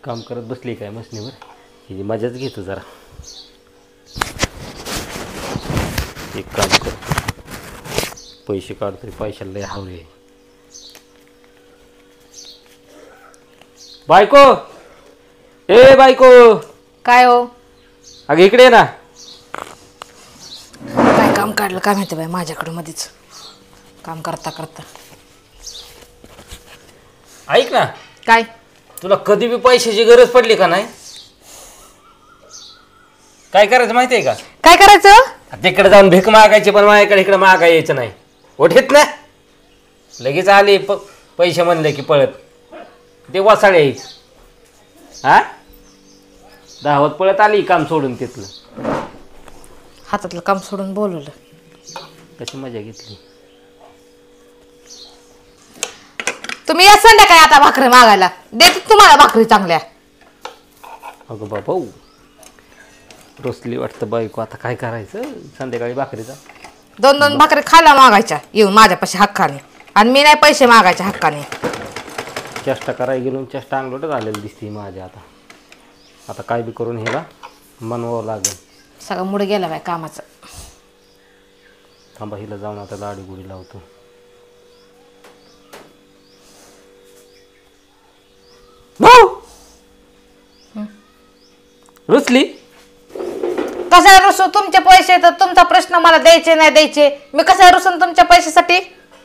काम करत बसली काय मशनीवर, ही मजाच घेतो जरा. एक काम कर, पैसे काढतोय, पैशाला लय हवे. बायको, ए बायको. काय हो? अगं इकडे ये ना. काय काम काढलं काय माहिती बाई माझ्याकडं मध्येच काम करता करता. ऐक ना, काय तुला कधी बी पैशाची गरज पडली का नाही, काय करायचं माहिती आहे का? काय करायचं? तिकडे जाऊन भीक मागायची, पण माझ्याकडे इकडे मागा यायचं नाही. ओढेत ना लगेच आले पैसे म्हणले की पळत ते वासाळे यायचं. हा, धावत पळत आली काम सोडून तिथलं. हातातलं काम सोडून बोलवलं. कशी मजा घेतली. तुम्ही या संध्याकाळी आता भाकरी मागायला, देते तुम्हाला भाकरी चांगल्या. अगं बाबा रोसली वाटतं बायको, आता काय करायचं संध्याकाळी भाकरीचा. 2-2 भाकरी खायला मागायच्या येऊन माझ्यापाशी हक्काने, आणि मी नाही पैसे मागायच्या हक्काने. चेष्टा करायला गेलो, चेष्टा अंगलोटच आलेली दिसते माझ्या. आता काय बी करून ह्याला मनवावं लागेल. सगळं मुळे गेला बाय कामाचं. थांबा, हिला जाऊन आता लाडी गुडी लावतो. रुचली कसा रुसून तुमचे पैसे, तर तुमचा प्रश्न, मला द्यायचे नाही द्यायचे. मी कसा रुसून तुमच्या पैशासाठी?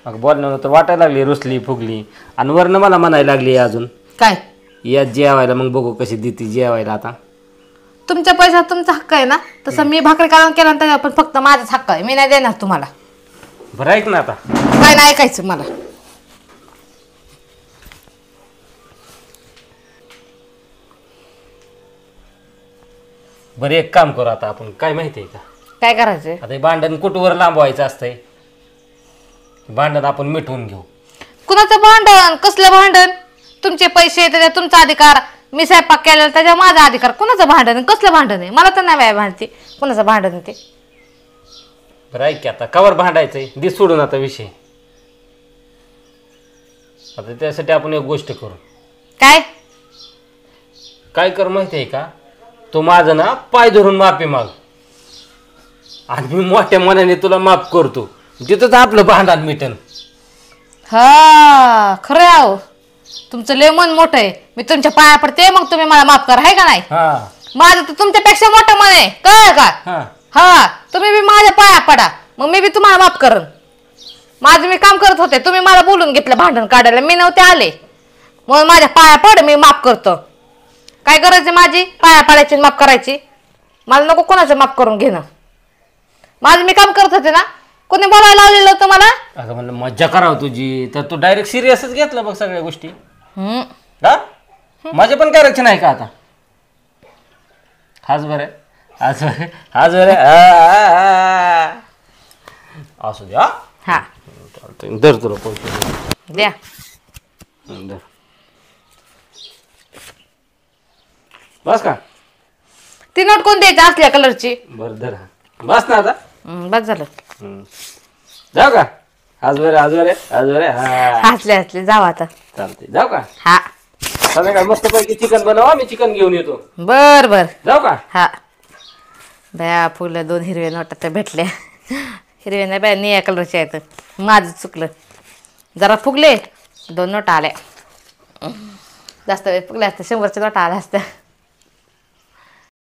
अगं बोलण्यानं तर वाटायला लागली रुसली फुगली, आणि वरनं मला म्हणायला लागली अजून काय या जेवायला. मग बघू कशी देते जेवायला. आता तुमच्या पैशात तुमचा हक्क आहे ना, तसं मी भाकरी काढून केला तर पण फक्त माझाच हक्क आहे, मी नाही देणार तुम्हाला. बरं ऐक ना, आता काय नाही ऐकायचं मला. बरं एक काम करू आता आपण, काय माहिती आहे का? काय करायचंय? आता हे भांडण कुठवर लांबवायचं असतंय, भांडण आपण मिटवून घेऊ. कुणाचं भांडण? कसलं भांडण? तुमचे पैसे त्याच्यात तुमचा अधिकार, मी स्वयंपाक केलेला त्याच्या माझा अधिकार. कुणाचं भांडण? कसलं भांडण आहे? मला तर नाही बाय भांडते कुणाचं भांडण ते. बरं ऐक की, आता कवर भांडायचंय, दिस सोडून आता विषय. आता त्यासाठी आपण एक गोष्ट करू. काय काय कर माहिती आहे का? तू माझं ना पाय धरून माफी माग, आणि मी मोठ्या मनाने तुला माफ करतो. तिथंच आपलं भांडण मिटन. हा खरं आहो, तुमचं लय मन मोठं आहे. मी तुमच्या पाया पडते, मग तुम्ही मला माफ करा, आहे का नाही? माझं तर तुमच्यापेक्षा मोठं मन आहे, कळलं का? हा, तुम्ही बी माझ्या पाया पडा, मग मी बी तुम्हाला माफ करन. माझं मी काम करत होते, तुम्ही मला बोलून घेतलं भांडण काढायला, मी नव्हते आले. मग माझ्या पाया पड, मी माफ करतो. काय करायचं? माझी पाया पडायची माफ करायची? मला नको कोणाचं माफ करून घेणं. माझं मी काम करत होते ना, कोणी बोलायला लावलेलं होतं मला? अगं म्हणलं मज्जा करावं तुझी, तर तू डायरेक्ट सिरियसच घेतलं बघ सगळ्या गोष्टी. हा, माझे पण करायचे नाही का आता? हाच बरं, हाच बरं, हाच बरं. असू द्या. हा दर तुला पैसे द्या. दर. बस का? ती नोट कोण द्यायची असल्या कलरची? बरं दर. बस ना आता. बस झालं. जाऊ का? आज बरे, आज बरे, आज बरे. हा, हसले हसले जाऊ आता. चालते. जाऊ का? हा संध्याकाळी मस्त पैकी चिकन बनवा, मी चिकन घेऊन येतो. बर बर. जाऊ का? हा बया, फुलं 2 हिरव्या नोटा त्या भेटल्या. हिरव्या नाही बाय, निळ्या कलरचे आहेत. माझं चुकलं, जरा फुगले, 2 नोटा आल्या. जास्त वेळ फुगल्या असत्या, 100च्या नोटा आल्या असत्या.